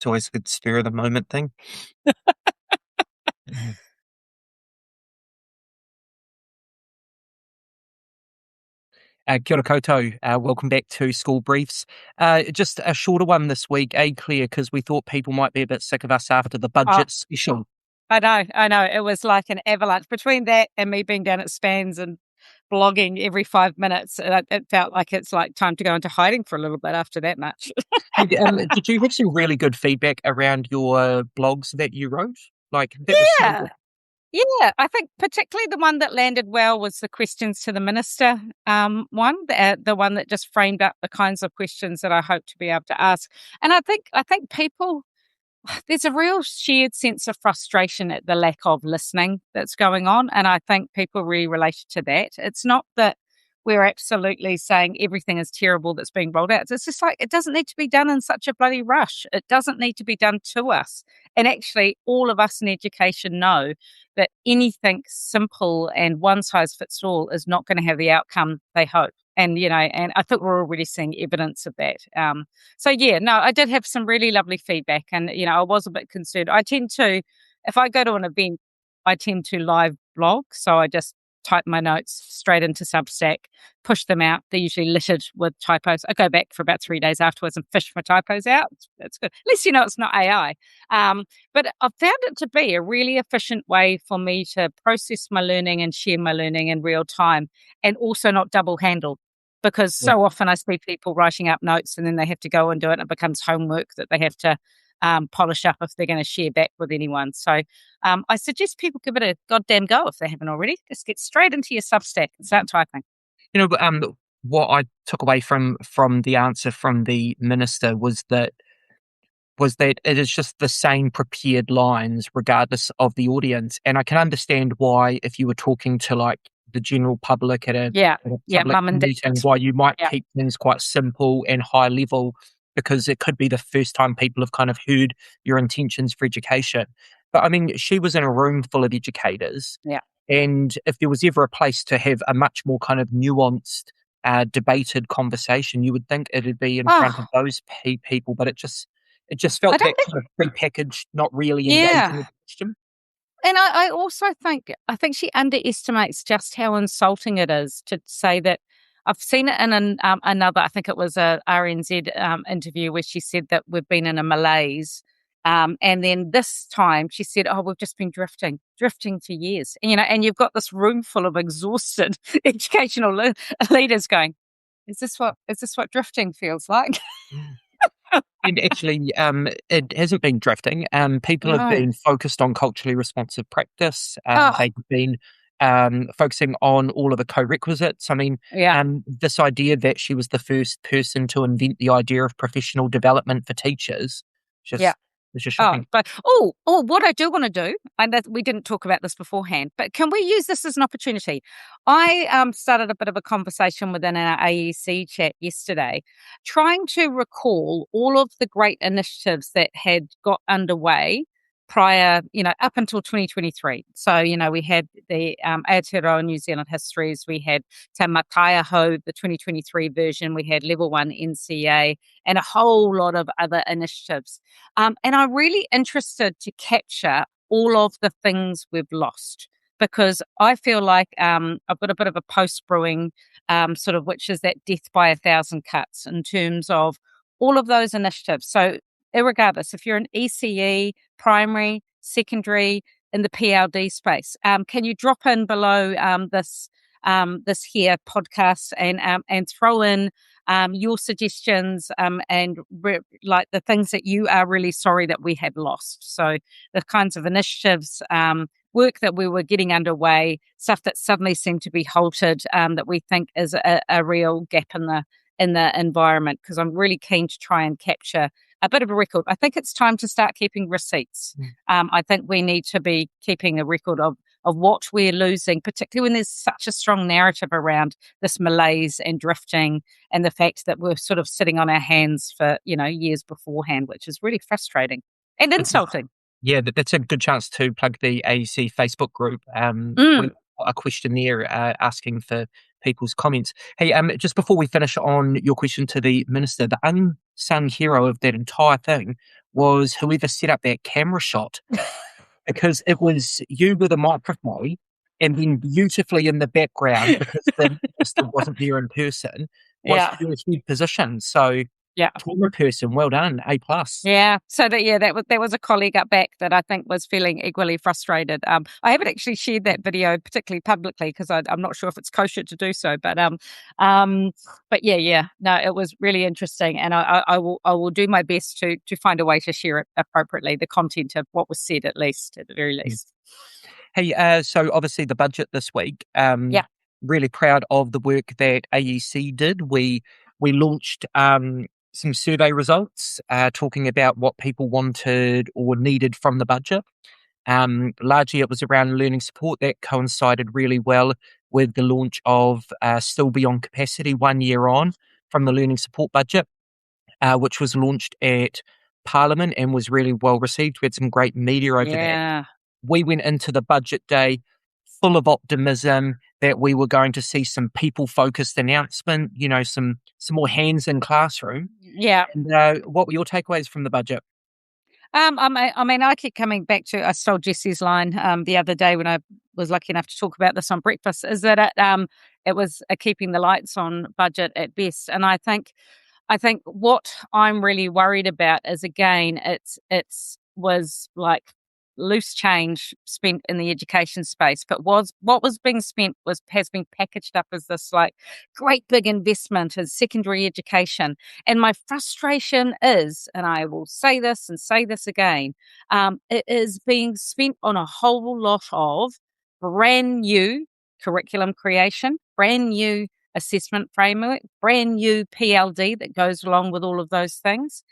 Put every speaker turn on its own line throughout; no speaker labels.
It's always a good spur of the moment thing. Mm. Kia ora koutou. Welcome back to School Briefs. Just a shorter one this week, Claire, because we thought people might be a bit sick of us after the
Oh,
budget special.
I know. It was like an avalanche between that and me being down at Spans and blogging every 5 minutes. It felt like it's like time to go into hiding for a little bit after that much.
Hey, did you have some really good feedback around your blogs that you wrote? Like, that was so
Yeah.
good.
Yeah, I think particularly the one that landed well was the questions to the minister one, the one that just framed up the kinds of questions that I hope to be able to ask. And I think people, there's a real shared sense of frustration at the lack of listening that's going on, and I think people really relate to that. It's not that we're absolutely saying everything is terrible that's being rolled out. It's just like it doesn't need to be done in such a bloody rush. It doesn't need to be done to us. And actually, all of us in education know that anything simple and one size fits all is not going to have the outcome they hope. And, and I think we're already seeing evidence of that. So, yeah, no, I did have some really lovely feedback. And, I was a bit concerned. If I go to an event, I tend to live blog. So I just type my notes straight into Substack, push them out. They're usually littered with typos. I go back for about 3 days afterwards and fish my typos out. That's good. At least it's not AI. But I've found it to be a really efficient way for me to process my learning and share my learning in real time, and also not double-handled. Because so often I see people writing up notes and then they have to go and do it, and it becomes homework that they have to polish up if they're going to share back with anyone. So I suggest people give it a goddamn go if they haven't already. Just get straight into your Substack and start typing.
What I took away from the answer from the minister was that it is just the same prepared lines regardless of the audience. And I can understand why, if you were talking to like the general public at a public
mum and
meeting,
dad.
why you might keep things quite simple and high level, because it could be the first time people have kind of heard your intentions for education. But I mean, she was in a room full of educators.
Yeah.
And if there was ever a place to have a much more kind of nuanced, debated conversation, you would think it'd be in front of those people. But it just felt that kind of prepackaged, not really engaging with the question.
And I also think she underestimates just how insulting it is to say that. I've seen it in another, I think it was a RNZ interview where she said that we've been in a malaise. And then this time she said, we've just been drifting for years. And, and you've got this room full of exhausted educational leaders going, is this what drifting feels like?
And actually, it hasn't been drifting. People have been focused on culturally responsive practice. They've been focusing on all of the co-requisites. I mean, this idea that she was the first person to invent the idea of professional development for teachers, it's just shocking.
But what I do want to do, and that we didn't talk about this beforehand, but can we use this as an opportunity? I started a bit of a conversation within our AEC chat yesterday, trying to recall all of the great initiatives that had got underway prior, up until 2023. So, we had the Aotearoa New Zealand Histories, we had Te Mataiaho, the 2023 version, we had Level 1 NCA, and a whole lot of other initiatives. And I'm really interested to capture all of the things we've lost, because I feel like I've got a bit of a post-brewing sort of, which is that death by 1,000 cuts in terms of all of those initiatives. So irregardless, if you're an ECE, primary, secondary, in the PLD space, can you drop in below this here podcast and throw in your suggestions and like the things that you are really sorry that we have lost. So the kinds of initiatives, work that we were getting underway, stuff that suddenly seemed to be halted, that we think is a real gap in the environment, because I'm really keen to try and capture a bit of a record. I think it's time to start keeping receipts. I think we need to be keeping a record of what we're losing, particularly when there's such a strong narrative around this malaise and drifting, and the fact that we're sort of sitting on our hands for, years beforehand, which is really frustrating and insulting.
Yeah, that's a good chance to plug the AEC Facebook group. We've got a question there asking for people's comments. Hey, just before we finish on your question to the minister, the unsung hero of that entire thing was whoever set up that camera shot, because it was you with a microphone and then beautifully in the background, because the minister wasn't there in person, was
Yeah.
her head position. So,
Yeah.
camera person, well done, A+.
Yeah. So that was a colleague up back that I think was feeling equally frustrated. I haven't actually shared that video particularly publicly because I'm not sure if it's kosher to do so. But yeah. No, it was really interesting, and I will do my best to find a way to share it appropriately, the content of what was said, at the very least.
Hey, so obviously the budget this week.
Yeah.
Really proud of the work that AEC did. We launched some survey results talking about what people wanted or needed from the budget. Largely, it was around learning support that coincided really well with the launch of Still Beyond Capacity 1 year on from the learning support budget, which was launched at Parliament and was really well received. We had some great media over that.
Yeah.
We went into the budget day full of optimism that we were going to see some people-focused announcement, some more hands in classroom.
Yeah.
And what were your takeaways from the budget?
I keep coming back to, I stole Jesse's line the other day when I was lucky enough to talk about this on breakfast, is that it was a keeping the lights on budget at best. And I think what I'm really worried about is, again, it's was like loose change spent in the education space, but what was being spent has been packaged up as this like great big investment in secondary education. And my frustration is, and I will say this and say this again, it is being spent on a whole lot of brand new curriculum creation, brand new assessment framework, brand new PLD that goes along with all of those things.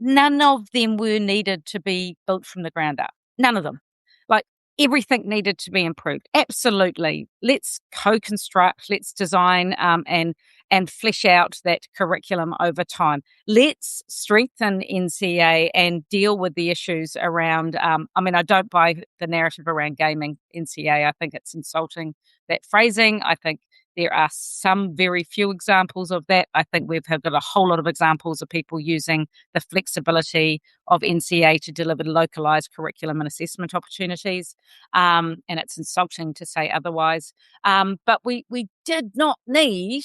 None of them were needed to be built from the ground up. None of them. Like, everything needed to be improved. Absolutely. Let's co-construct, let's design and flesh out that curriculum over time. Let's strengthen NCEA and deal with the issues around, I don't buy the narrative around gaming NCEA. I think it's insulting, that phrasing. I think there are some very few examples of that. I think we've got a whole lot of examples of people using the flexibility of NCEA to deliver localized curriculum and assessment opportunities. And it's insulting to say otherwise. But we did not need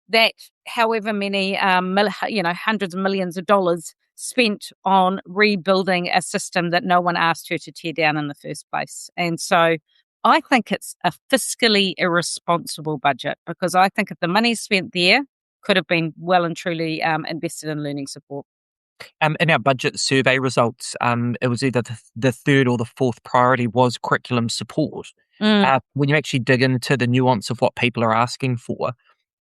that however many, hundreds of millions of dollars spent on rebuilding a system that no one asked her to tear down in the first place. And so I think it's a fiscally irresponsible budget, because I think if the money spent there could have been well and truly invested in learning support.
In our budget survey results, it was either the third or the fourth priority was curriculum support. When you actually dig into the nuance of what people are asking for,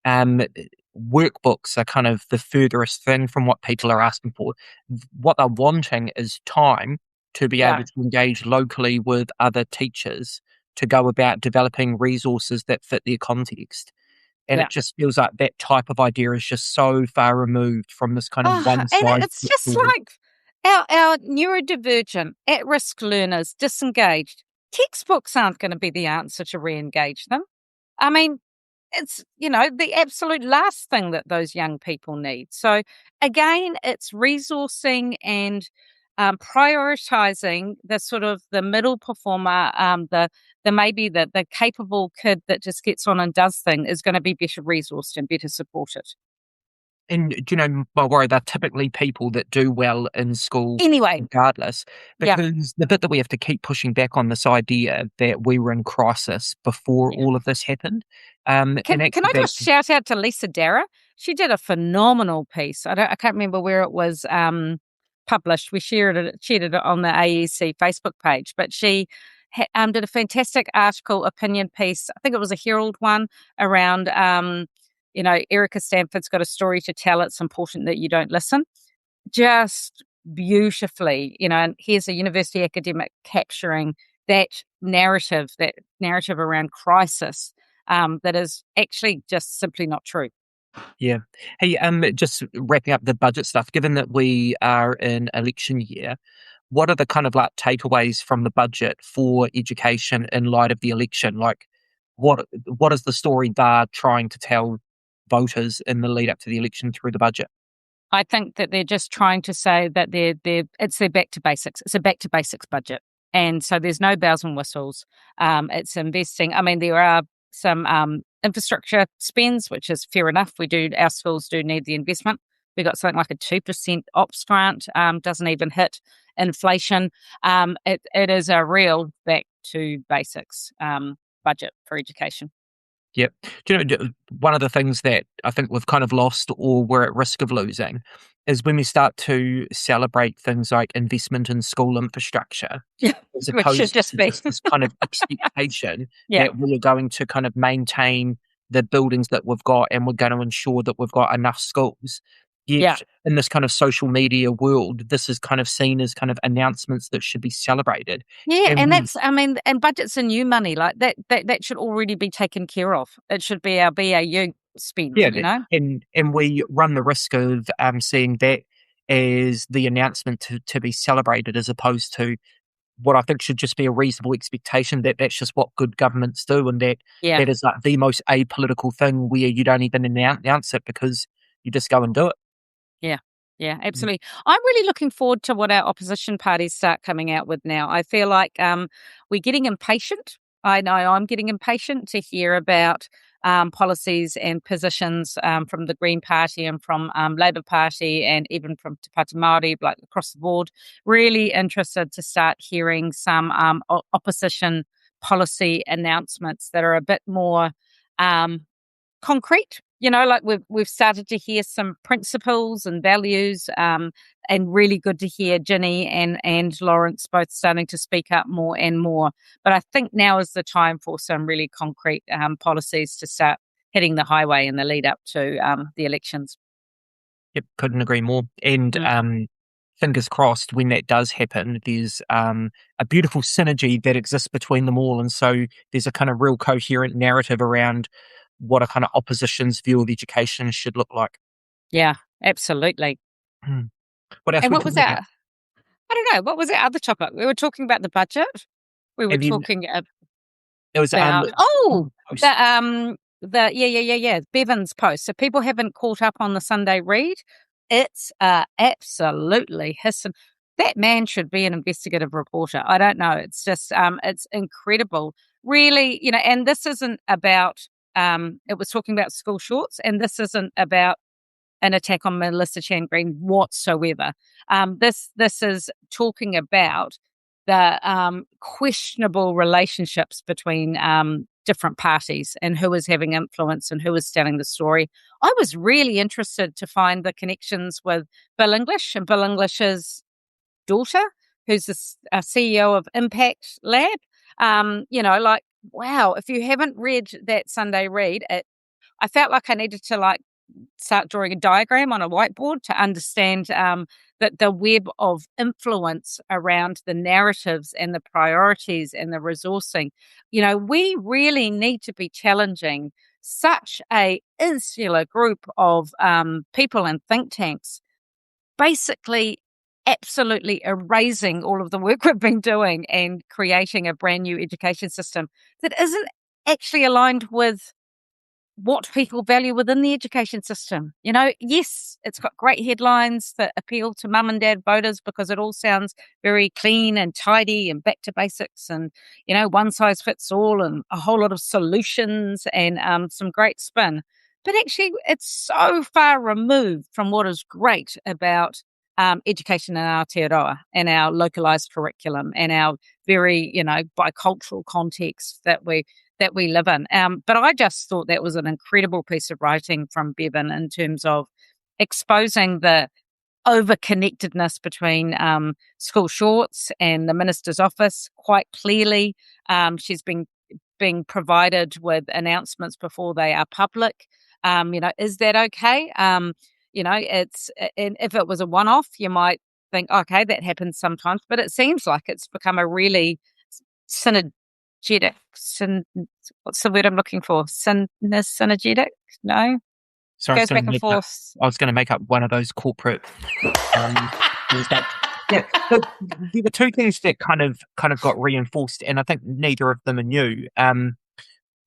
workbooks are kind of the furthest thing from what people are asking for. What they're wanting is time to be able to engage locally with other teachers to go about developing resources that fit their context. And it just feels like that type of idea is just so far removed from this kind of one size.
And it's just like our neurodivergent, at-risk learners, disengaged. Textbooks aren't going to be the answer to re-engage them. I mean, it's, the absolute last thing that those young people need. So again, it's resourcing and prioritizing the sort of the middle performer, the capable kid that just gets on and does things is going to be better resourced and better supported.
And, my worry, they're typically people that do well in school
anyway,
regardless. Because the bit that we have to keep pushing back on this idea that we were in crisis before all of this happened.
Can I just shout out to Lisa Darragh? She did a phenomenal piece. I can't remember where it was published. We shared it on the AEC Facebook page, but she did a fantastic article, opinion piece. I think it was a Herald one around, Erica Stanford's got a story to tell. It's important that you don't listen. Just beautifully, and here's a university academic capturing that narrative around crisis that is actually just simply not true.
Yeah. Hey, just wrapping up the budget stuff, given that we are in election year, what are the kind of like takeaways from the budget for education in light of the election? Like, what is the story they're trying to tell voters in the lead up to the election through the budget?
I think that they're just trying to say that it's their back to basics. It's a back to basics budget. And so there's no bells and whistles. It's investing. I mean, there are some infrastructure spends, which is fair enough. Our schools do need the investment. We got something like a 2% ops grant, doesn't even hit inflation. It is a real back to basics budget for education.
Yep. Do you know, one of the things that I think we've kind of lost or we're at risk of losing is when we start to celebrate things like investment in school infrastructure,
Yeah,
as
which should
opposed
just
to
be
just this kind of expectation
Yeah.
that we're going to kind of maintain the buildings that we've got and we're going to ensure that we've got enough schools. Yet
Yeah.
in this kind of social media world, this is kind of seen as kind of announcements that should be celebrated.
Yeah,
And
and
we,
and budgets are new money, like that should already be taken care of. It should be our BAU spend,
yeah,
you know?
and we run the risk of seeing that as the announcement to be celebrated, as opposed to what I think should just be a reasonable expectation that that's just what good governments do, and that
Yeah.
that is like the most apolitical thing where you don't even announce it because you just go and do it.
Yeah. Yeah, absolutely. I'm really looking forward to what our opposition parties start coming out with now. I feel like we're getting impatient. I know I'm getting impatient to hear about policies and positions from the Green Party and from Labour Party and even from Te Pāti Māori, like across the board. Really interested to start hearing some opposition policy announcements that are a bit more concrete. You know, like we've started to hear some principles and values, and really good to hear Ginny and Lawrence both starting to speak up more and more. But I think now is the time for some really concrete policies to start hitting the highway in the lead up to the elections.
Yep, couldn't agree more. And fingers crossed when that does happen, there's a beautiful synergy that exists between them all, and so there's a kind of real coherent narrative around what a kind of opposition's view of education should look like.
Yeah, absolutely.
What else?
And what was that? I don't know. What was that other topic? We were talking about the budget. We were talking about
it was
the Bevan's post. So people haven't caught up on the Sunday read. It's absolutely hissing. That man should be an investigative reporter. I don't know. It's just it's incredible. Really, you know, and this isn't about it was talking about school shorts, and this isn't about an attack on Melissa Chan Green whatsoever. This is talking about the questionable relationships between different parties and who is having influence and who is telling the story. I was really interested to find the connections with Bill English and Bill English's daughter, who's the CEO of Impact Lab. You know, like, wow, if you haven't read that Sunday read, I felt like I needed to start drawing a diagram on a whiteboard to understand that the web of influence around the narratives and the priorities and the resourcing. You know, we really need to be challenging such a insular group of people and think tanks, basically absolutely erasing all of the work we've been doing and creating a brand new education system that isn't actually aligned with what people value within the education system. You know, yes, it's got great headlines that appeal to mum and dad voters because it all sounds very clean and tidy and back to basics and, you know, one size fits all and a whole lot of solutions and some great spin. But actually, it's so far removed from what is great about education in Aotearoa and our localised curriculum and our very, you know, bicultural context that we live in. But I just thought that was an incredible piece of writing from Bevan in terms of exposing the over-connectedness between school shorts and the minister's office quite clearly. She's been being provided with announcements before they are public. You know, is that okay? You know, if it was a one-off, you might think, okay, that happens sometimes, but it seems like it's become a really synergetic. What's the word I'm looking for? Synergetic? No?
Sorry,
goes back and forth.
I was going to make up one of those corporate things that. Yeah, the two things that kind of got reinforced, and I think neither of them are new.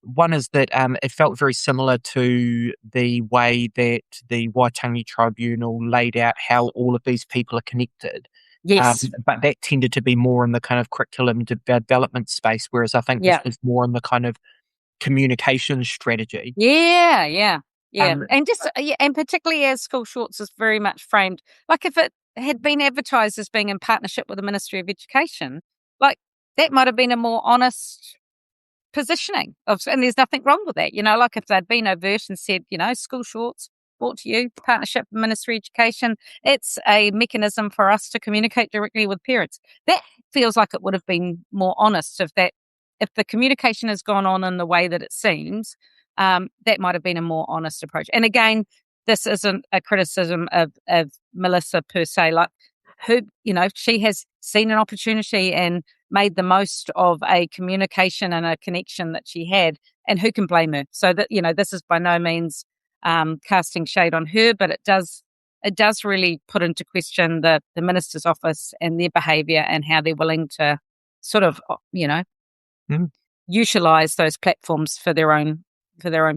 one is that it felt very similar to the way that the Waitangi Tribunal laid out how all of these people are connected.
Yes.
But that tended to be more in the kind of curriculum development space, whereas I think this was more in the kind of communication strategy.
Yeah. And just and particularly as School Shorts is very much framed, like if it had been advertised as being in partnership with the Ministry of Education, like that might have been a more honest positioning and there's nothing wrong with that. Like if they'd been overt and said, School Shorts brought to you, partnership with Ministry of Education, it's a mechanism for us to communicate directly with parents. That feels like it would have been more honest if the communication has gone on in the way that it seems, that might have been a more honest approach. And again, this isn't a criticism of Melissa per se. Like she has seen an opportunity and made the most of a communication and a connection that she had, and who can blame her? So that, this is by no means casting shade on her, but it does really put into question the minister's office and their behaviour and how they're willing to sort of, utilize those platforms for their own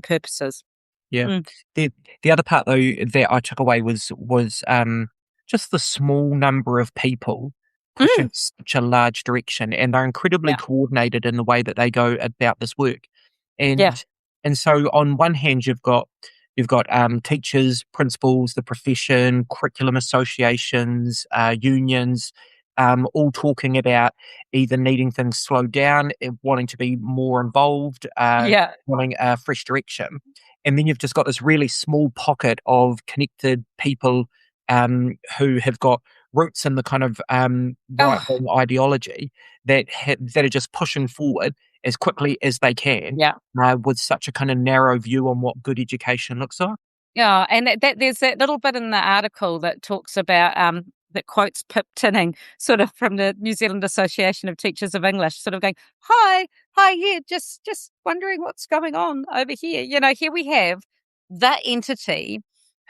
purposes.
Yeah. The other part though that I took away was just the small number of people pushing such a large direction, and they're incredibly coordinated in the way that they go about this work. And so on one hand you've got teachers, principals, the profession, curriculum associations, unions, all talking about either needing things slowed down, wanting to be more involved, wanting a fresh direction. And then you've just got this really small pocket of connected people who have got roots in the kind of right-wing ideology that are just pushing forward as quickly as they can with such a kind of narrow view on what good education looks like.
Yeah, and there's that little bit in the article that talks about that quotes Pip Tinning, sort of from the New Zealand Association of Teachers of English, sort of going, hi, yeah, just wondering what's going on over here. Here we have that entity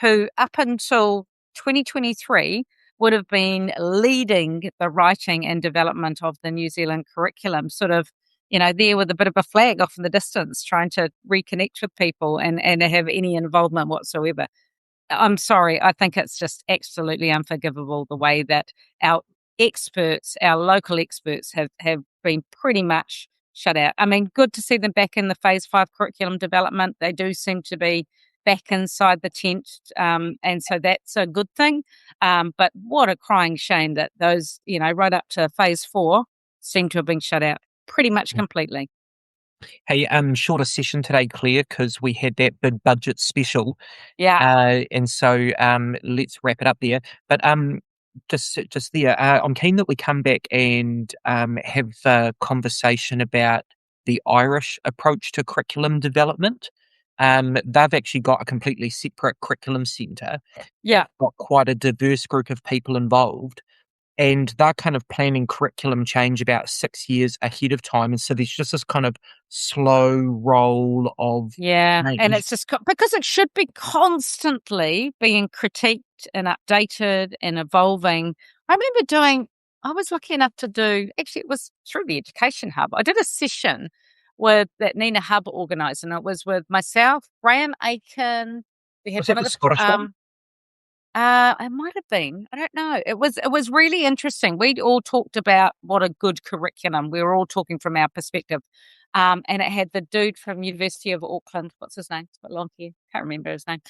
who up until 2023 would have been leading the writing and development of the New Zealand curriculum, sort of, there with a bit of a flag off in the distance, trying to reconnect with people and have any involvement whatsoever. I'm sorry, I think it's just absolutely unforgivable the way that our local experts have been pretty much shut out. I mean, good to see them back in the Phase 5 curriculum development. They do seem to be back inside the tent, and so that's a good thing. But what a crying shame that those, right up to Phase 4 seem to have been shut out pretty much completely.
Hey, shorter session today, Claire, because we had that big budget special.
Yeah.
And so let's wrap it up there. But just there, I'm keen that we come back and have a conversation about the Irish approach to curriculum development. They've actually got a completely separate curriculum centre.
Yeah.
Got quite a diverse group of people involved. And they're kind of planning curriculum change about 6 years ahead of time. And so there's just this kind of slow roll of...
And it's just because it should be constantly being critiqued and updated and evolving. I remember I was lucky enough to do, actually it was through the Education Hub. I did a session that Nina Hub organised, and it was with myself, Graham Aiken.
Was that the Scottish one?
It might have been. I don't know. It was really interesting. We all talked about what a good curriculum. We were all talking from our perspective. And it had the dude from University of Auckland. What's his name? It's got long hair. Can't remember his name.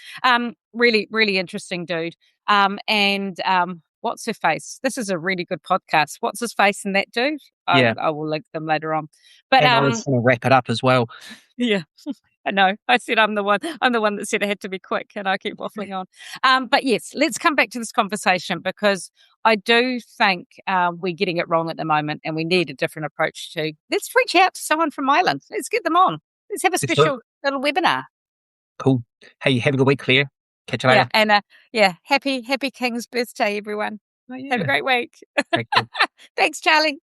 Really, really interesting dude. And what's her face? This is a really good podcast. What's his face and that dude? I will link them later on. But
I was going to wrap it up as well.
Yeah. I know. I said I'm the one that said it had to be quick, and I keep waffling on. But yes, let's come back to this conversation, because I do think we're getting it wrong at the moment, and we need a different approach to. Let's reach out to someone from Ireland. Let's get them on. Let's have a special little webinar.
Cool. Hey, have a good week, Claire. Catch you later.
And happy King's birthday, everyone. Have a great week. Thanks, Charlie.